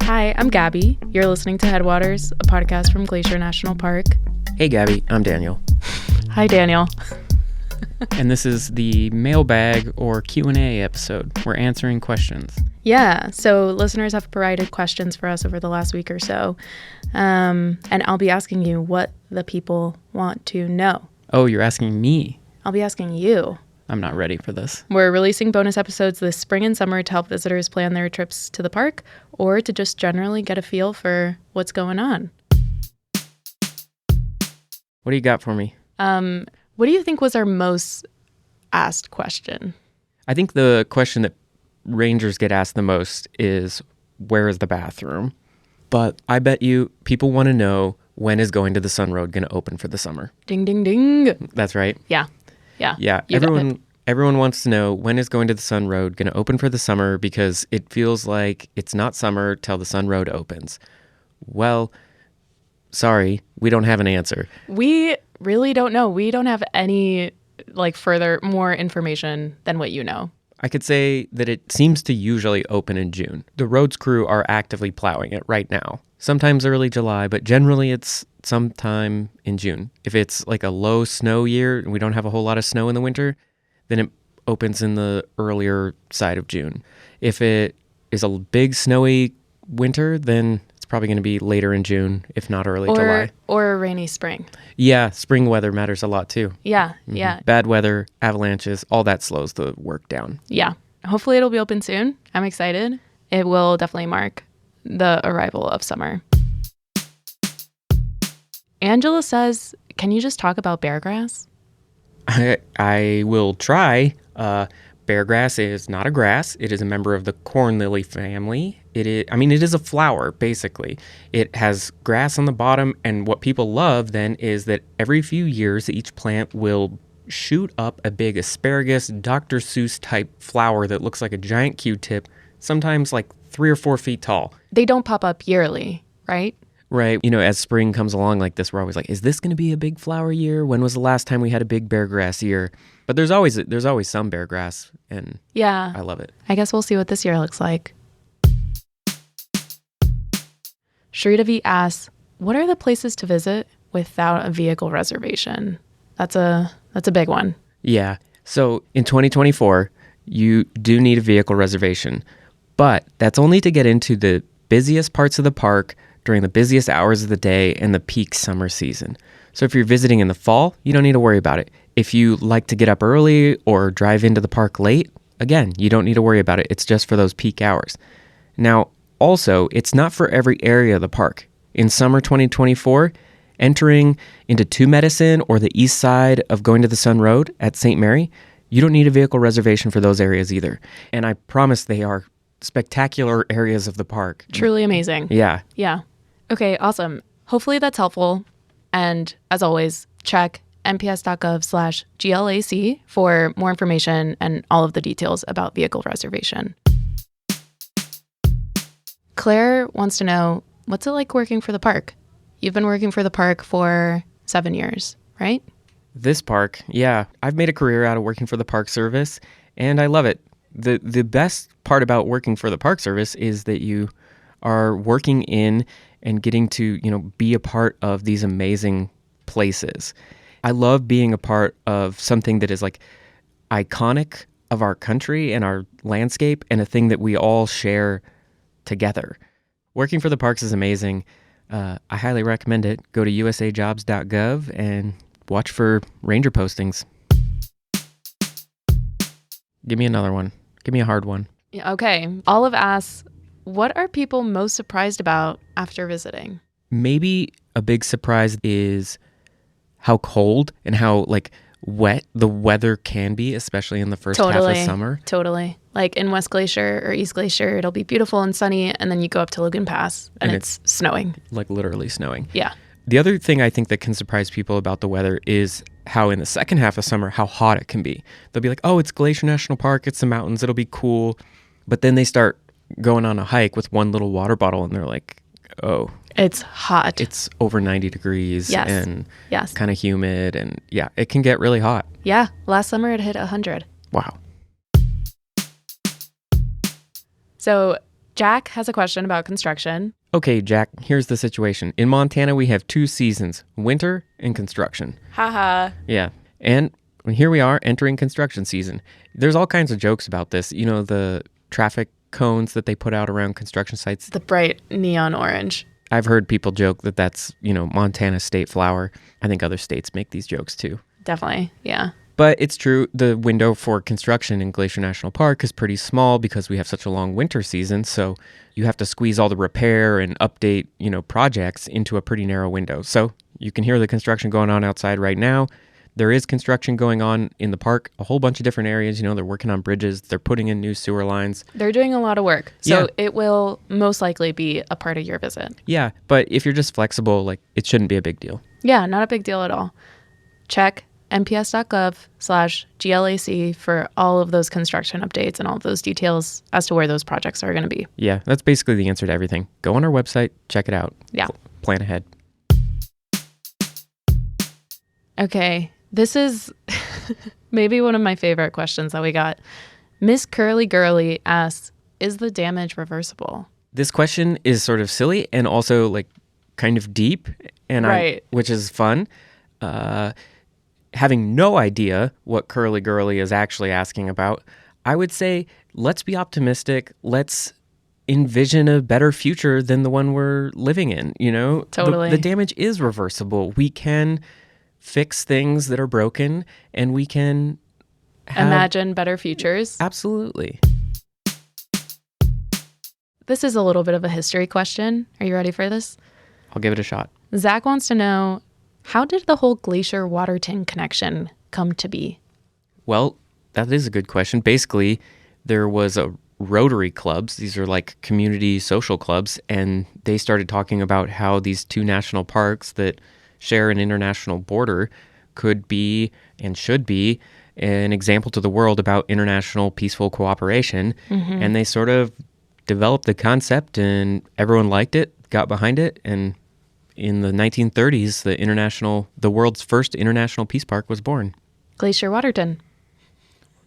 Hi, I'm Gaby. You're listening to Headwaters, a podcast from Glacier National Park. Hey, Gaby. I'm Daniel. Hi, Daniel. And this is the mailbag or Q&A episode. We're answering questions. Yeah, so listeners have provided questions for us over the last week or so. And I'll be asking you what the people want to know. Oh, you're asking me? I'll be asking you. I'm not ready for this. We're releasing bonus episodes this spring and summer to help visitors plan their trips to the park or to just generally get a feel for what's going on. What do you got for me? What do you think was our most asked question? I think the question that rangers get asked the most is, where is the bathroom? But I bet you people want to know, when is Going to the Sun Road going to open for the summer? Ding, ding, ding. That's right. Yeah. Yeah. Everyone wants to know, when is Going to the Sun Road going to open for the summer, because it feels like it's not summer till the Sun Road opens. Well, sorry, we don't have an answer. We really don't know. We don't have any more information than what you know. I could say that it seems to usually open in June. The roads crew are actively plowing it right now. Sometimes early July, but generally it's sometime in June. If it's like a low snow year and we don't have a whole lot of snow in the winter, then it opens in the earlier side of June. If it is a big snowy winter, then it's probably going to be later in June, if not early July. Or a rainy spring. Yeah, spring weather matters a lot too. Yeah, Mm-hmm. yeah. Bad weather, avalanches, all that slows the work down. Yeah. Hopefully it'll be open soon. I'm excited. It will definitely mark the arrival of summer. Angela says, can you just talk about beargrass? I will try. Beargrass is not a grass. It is a member of the corn lily family. It is a flower, basically. It has grass on the bottom, and what people love then is that every few years, each plant will shoot up a big asparagus, Dr. Seuss type flower that looks like a giant Q-tip, sometimes like 3 or 4 feet tall. They don't pop up yearly, right? Right. You know, as spring comes along like this, we're always like, is this going to be a big flower year? When was the last time we had a big beargrass year? But there's always some beargrass, and yeah, I love it. I guess we'll see what this year looks like. Shritavi asks, what are the places to visit without a vehicle reservation? That's a big one. Yeah. So in 2024, you do need a vehicle reservation, but that's only to get into the busiest parts of the park during the busiest hours of the day and the peak summer season. So if you're visiting in the fall, you don't need to worry about it. If you like to get up early or drive into the park late, again, you don't need to worry about it. It's just for those peak hours. Now, also, it's not for every area of the park. In summer 2024, entering into Two Medicine or the east side of Going to the Sun Road at St. Mary, you don't need a vehicle reservation for those areas either. And I promise they are spectacular areas of the park. Truly amazing. Yeah. Yeah. Okay, awesome. Hopefully that's helpful. And as always, check nps.gov/GLAC for more information and all of the details about vehicle reservation. Claire wants to know, what's it like working for the park? You've been working for the park for 7 years, right? This park, yeah. I've made a career out of working for the Park Service, and I love it. The best part about working for the Park Service is that you are working in and getting to, be a part of these amazing places. I love being a part of something that is like iconic of our country and our landscape, and a thing that we all share together. Working for the parks is amazing. I highly recommend it. Go to usajobs.gov and watch for ranger postings. Give me another one. Give me a hard one. Yeah, okay. Olive asks, what are people most surprised about after visiting? Maybe a big surprise is how cold and how wet the weather can be, especially in the first half of summer. Totally. Like in West Glacier or East Glacier, it'll be beautiful and sunny, and then you go up to Lagoon Pass and it's snowing. Like literally snowing. Yeah. The other thing I think that can surprise people about the weather is how in the second half of summer, how hot it can be. They'll be like, oh, it's Glacier National Park, it's the mountains, it'll be cool. But then they start going on a hike with one little water bottle and they're like, oh. It's hot. It's over 90 degrees and kind of humid, and yeah, it can get really hot. Yeah, last summer it hit 100. Wow. So Jack has a question about construction. Okay, Jack, here's the situation. In Montana, we have 2 seasons, winter and construction. Haha. Yeah. And here we are entering construction season. There's all kinds of jokes about this. You know, the traffic cones that they put out around construction sites. The bright neon orange. I've heard people joke that that's, Montana's state flower. I think other states make these jokes too. Definitely, yeah. But it's true, the window for construction in Glacier National Park is pretty small because we have such a long winter season. So you have to squeeze all the repair and update, projects into a pretty narrow window. So you can hear the construction going on outside right now. There is construction going on in the park, a whole bunch of different areas. They're working on bridges. They're putting in new sewer lines. They're doing a lot of work. So it will most likely be a part of your visit. Yeah, but if you're just flexible, it shouldn't be a big deal. Yeah, not a big deal at all. Check nps.gov/GLAC for all of those construction updates and all of those details as to where those projects are going to be. Yeah, that's basically the answer to everything. Go on our website, check it out. Yeah. Plan ahead. Okay, this is maybe one of my favorite questions that we got. Miss Curly Girly asks, is the damage reversible? This question is sort of silly and also kind of deep, and right. Which is fun. Having no idea what Curly Girly is actually asking about, I would say, let's be optimistic. Let's envision a better future than the one we're living in, Totally. The damage is reversible. We can fix things that are broken, and we can imagine better futures. Absolutely. This is a little bit of a history question. Are you ready for this? I'll give it a shot. Zach wants to know, how did the whole Glacier Waterton connection come to be? Well, that is a good question. Basically, there was a Rotary clubs. These are community social clubs, and they started talking about how these 2 national parks that share an international border could be and should be an example to the world about international peaceful cooperation. Mm-hmm. And they sort of developed the concept, and everyone liked it, got behind it, and in the 1930s, the world's first international peace park was born. Glacier Waterton.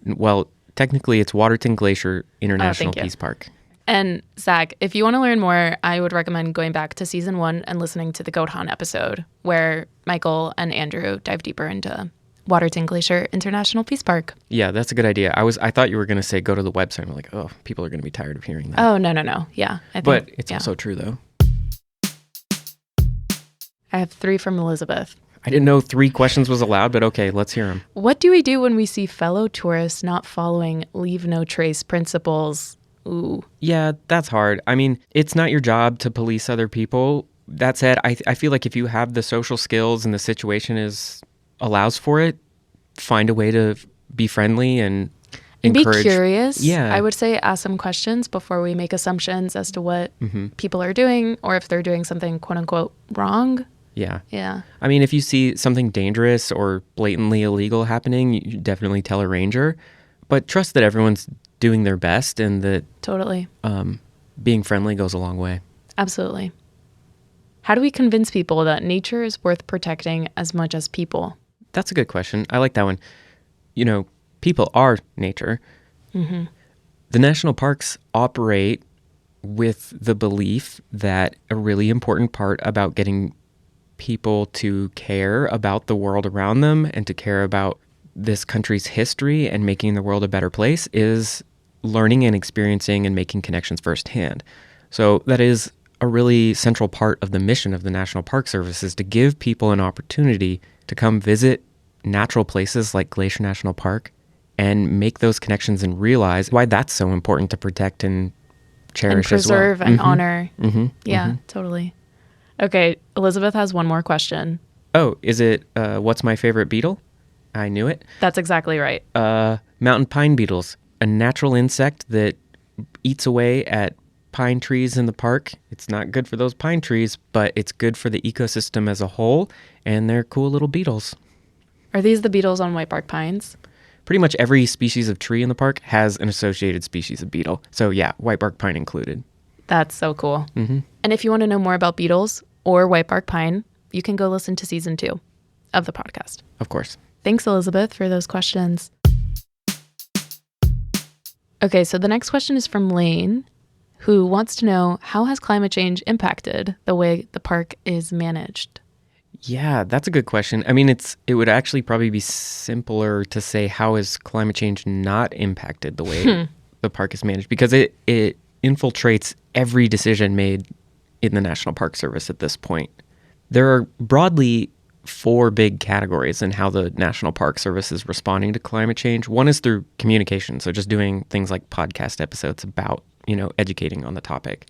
Well, technically, it's Waterton Glacier International Peace Park. And Zach, if you want to learn more, I would recommend going back to season 1 and listening to the Goat Hunt episode, where Michael and Andrew dive deeper into Waterton Glacier International Peace Park. Yeah, that's a good idea. I thought you were going to say go to the website. I'm like, oh, people are going to be tired of hearing that. Oh, no. Yeah. But it's also true, though. I have 3 from Elizabeth. I didn't know 3 questions was allowed, but okay, let's hear them. What do we do when we see fellow tourists not following leave no trace principles? Ooh. Yeah, that's hard. I mean, it's not your job to police other people. That said, I feel like if you have the social skills and the situation allows for it, find a way to be friendly and encourage. Be curious. Yeah. I would say ask some questions before we make assumptions as to what people are doing or if they're doing something quote unquote wrong. Yeah. Yeah. I mean, if you see something dangerous or blatantly illegal happening, you definitely tell a ranger. But trust that everyone's doing their best and that totally being friendly goes a long way. Absolutely. How do we convince people that nature is worth protecting as much as people? That's a good question. I like that one. People are nature. Mm-hmm. The national parks operate with the belief that a really important part about getting people to care about the world around them and to care about this country's history and making the world a better place is learning and experiencing and making connections firsthand. So that is a really central part of the mission of the National Park Service, is to give people an opportunity to come visit natural places like Glacier National Park and make those connections and realize why that's so important to protect and cherish and preserve as well. and honor. Mm-hmm. Yeah, totally. Okay, Elizabeth has one more question. Oh, is it what's my favorite beetle? I knew it. That's exactly right. Mountain pine beetles, a natural insect that eats away at pine trees in the park. It's not good for those pine trees, but it's good for the ecosystem as a whole, and they're cool little beetles. Are these the beetles on whitebark pines? Pretty much every species of tree in the park has an associated species of beetle. So yeah, whitebark pine included. That's so cool. Mm-hmm. And if you want to know more about beetles or whitebark pine, you can go listen to season 2 of the podcast. Of course. Thanks, Elizabeth, for those questions. Okay, so the next question is from Lane, who wants to know, how has climate change impacted the way the park is managed? Yeah, that's a good question. I mean, it would actually probably be simpler to say, how has climate change not impacted the way the park is managed? Because it infiltrates every decision made in the National Park Service at this point. There are broadly 4 big categories in how the National Park Service is responding to climate change. One is through communication, so just doing things like podcast episodes about, educating on the topic.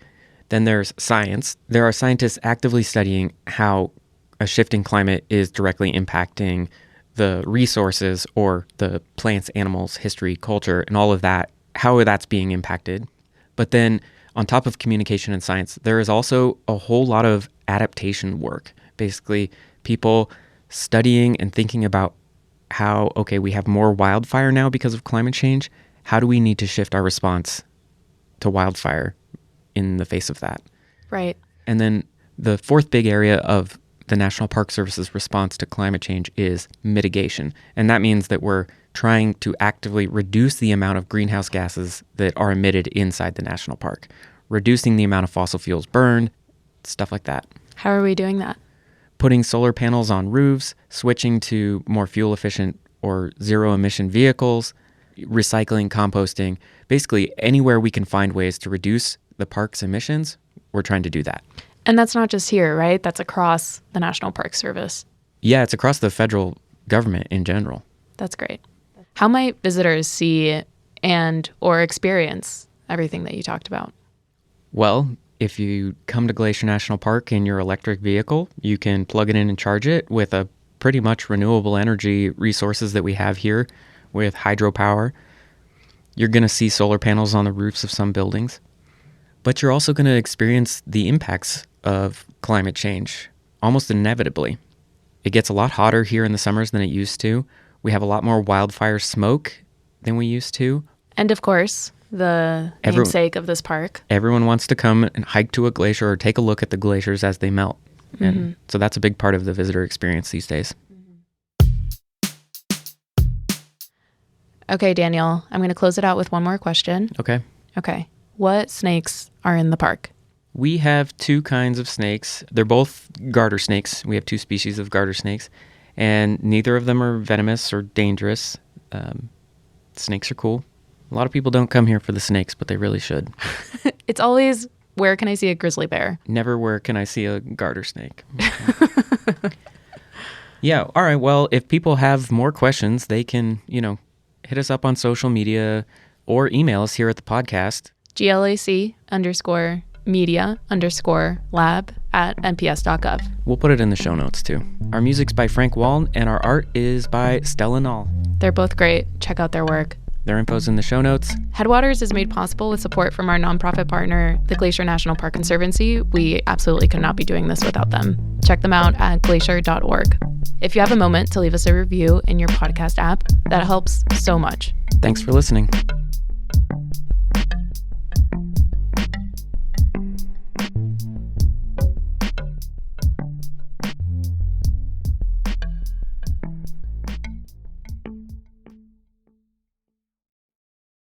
Then there's science. There are scientists actively studying how a shifting climate is directly impacting the resources, or the plants, animals, history, culture, and all of that, how that's being impacted. But then on top of communication and science, there is also a whole lot of adaptation work. Basically, people studying and thinking about how, okay, we have more wildfire now because of climate change. How do we need to shift our response to wildfire in the face of that? Right. And then the 4th big area of the National Park Service's response to climate change is mitigation. And that means that we're trying to actively reduce the amount of greenhouse gases that are emitted inside the national park, reducing the amount of fossil fuels burned, stuff like that. How are we doing that? Putting solar panels on roofs, switching to more fuel efficient or zero emission vehicles, recycling, composting. Basically, anywhere we can find ways to reduce the park's emissions, we're trying to do that. And that's not just here, right? That's across the National Park Service. Yeah, it's across the federal government in general. That's great. How might visitors see and or experience everything that you talked about? Well, if you come to Glacier National Park in your electric vehicle, you can plug it in and charge it with a pretty much renewable energy resources that we have here with hydropower. You're going to see solar panels on the roofs of some buildings. But you're also going to experience the impacts of climate change almost inevitably. It gets a lot hotter here in the summers than it used to. We have a lot more wildfire smoke than we used to. And of course, the namesake of this park. Everyone wants to come and hike to a glacier or take a look at the glaciers as they melt. Mm-hmm. And so that's a big part of the visitor experience these days. Okay, Daniel, I'm going to close it out with one more question. Okay. What snakes are in the park? We have 2 kinds of snakes. They're both garter snakes. We have 2 species of garter snakes, and neither of them are venomous or dangerous. Snakes are cool. A lot of people don't come here for the snakes, but they really should. It's always, where can I see a grizzly bear? Never, where can I see a garter snake? Yeah, all right. Well, if people have more questions, they can, hit us up on social media or email us here at the podcast. glac_media_lab@nps.gov. We'll put it in the show notes too. Our music's by Frank Wall, and our art is by Stella Nall. They're both great. Check out their work. Their info's in the show notes. Headwaters is made possible with support from our nonprofit partner, the Glacier National Park Conservancy. We absolutely could not be doing this without them. Check them out at glacier.org. If you have a moment to leave us a review in your podcast app, that helps so much. Thanks for listening.